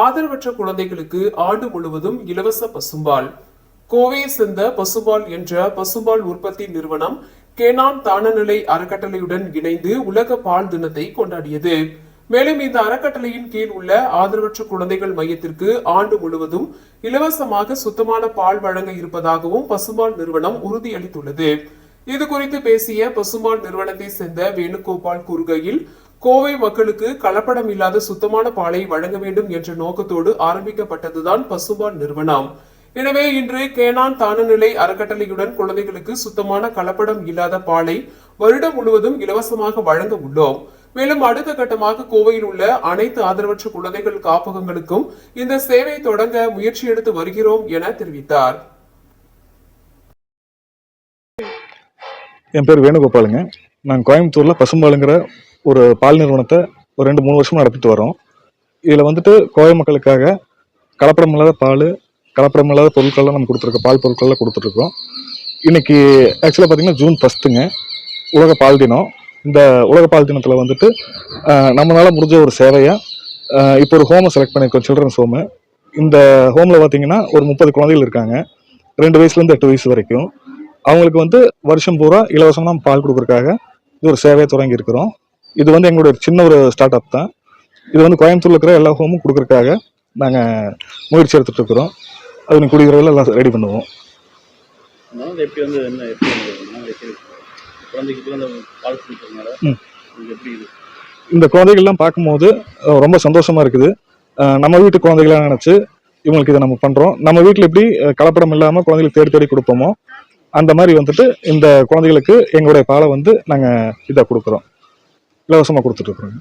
ஆதரவற்ற குழந்தைகளுக்கு ஆண்டு முழுவதும் இலவச பசும்பால். கோவையை சேர்ந்த பசும்பால் என்ற பசும்பால் உற்பத்தி நிறுவனம் கேனான் தானநிலை அறக்கட்டளையுடன் இணைந்து உலக பால் தினத்தை கொண்டாடியது. மேலும் இந்த அறக்கட்டளையின் கீழ் உள்ள ஆதரவற்ற குழந்தைகள் மையத்திற்கு ஆண்டு முழுவதும் இலவசமாக சுத்தமான பால் வழங்க இருப்பதாகவும் பசும்பால் நிறுவனம் உறுதியளித்துள்ளது. இதுகுறித்து பேசிய பசும்பால் நிறுவனத்தை சேர்ந்த வேணுகோபால் கூறுகையில், கோவை மக்களுக்கு கலப்படம் இல்லாத சுத்தமான பாலை வழங்க வேண்டும் என்ற நோக்கத்தோடு ஆரம்பிக்கப்பட்டதுதான் பசும்பால் நிறுவனம். எனவே இன்று கேனான் தானநிலை அறக்கட்டளையுடன் குழந்தைகளுக்கு சுத்தமான கலப்படம் இல்லாத பாலை வருடம் முழுவதும் இலவசமாக வழங்க உள்ளோம். மேலும் அடுத்த கட்டமாக கோவையில் உள்ள அனைத்து ஆதரவற்ற குழந்தைகள் காப்பகங்களுக்கும் இந்த சேவை தொடங்க முயற்சி எடுத்து வருகிறோம் என தெரிவித்தார். என் பேர் வேணுகோபாலுங்க. நாங்கள் கோயம்புத்தூர்ல பசும்பாலுங்கிற ஒரு பால் நிறுவனத்தை ஒரு 2-3 வருஷமா நடத்திட்டு வரோம். இதில் வந்துட்டு கோவை மக்களுக்காக கலப்படம் இல்லாத பால், கலப்படம் இல்லாத பொருட்கள்லாம் நம்ம கொடுத்துருக்கோம், பால் பொருட்கள்லாம் கொடுத்துட்ருக்கோம். இன்னைக்கு ஆக்சுவலாக பார்த்தீங்கன்னா ஜூன் 1 உலக பால் தினம். இந்த உலக பால் தினத்தில் வந்துட்டு நம்மளால முடிஞ்ச ஒரு சேவையாக இப்போ ஒரு ஹோமை செலக்ட் பண்ணியிருக்கோம், சில்ட்ரன்ஸ் ஹோமு. இந்த ஹோமில் பார்த்தீங்கன்னா ஒரு 30 குழந்தைகள் இருக்காங்க, 2 வயசுலேருந்து 8 வயசு வரைக்கும். அவங்களுக்கு வந்து வருஷம் பூரா இலவசமாக பால் கொடுக்குறதுக்காக இது ஒரு சேவையை தொடங்கி இருக்கிறோம். இது வந்து எங்களுடைய சின்ன ஒரு ஸ்டார்ட் அப் தான். இது வந்து கோயம்புத்தூர்ல இருக்கிற எல்லா ஹோமும் கொடுக்குறதுக்காக நாங்கள் முயற்சி எடுத்துட்டு இருக்கிறோம். அது குடிக்கிறவர்கள் எல்லாம் ரெடி பண்ணுவோம். இந்த குழந்தைகள்லாம் பார்க்கும்போது ரொம்ப சந்தோஷமா இருக்குது. நம்ம வீட்டு குழந்தைகளா நினைச்சு இவங்களுக்கு இதை நம்ம பண்றோம். நம்ம வீட்டில் எப்படி கலப்படம் இல்லாமல் குழந்தைகளுக்கு தேடி தேடி கொடுப்போமோ அந்த மாதிரி வந்துட்டு இந்த குழந்தைகளுக்கு எங்களுடைய பாலை வந்து நாங்கள் இதை கொடுக்குறோம், இலவசமாக கொடுத்துட்டு இருக்கிறோம்.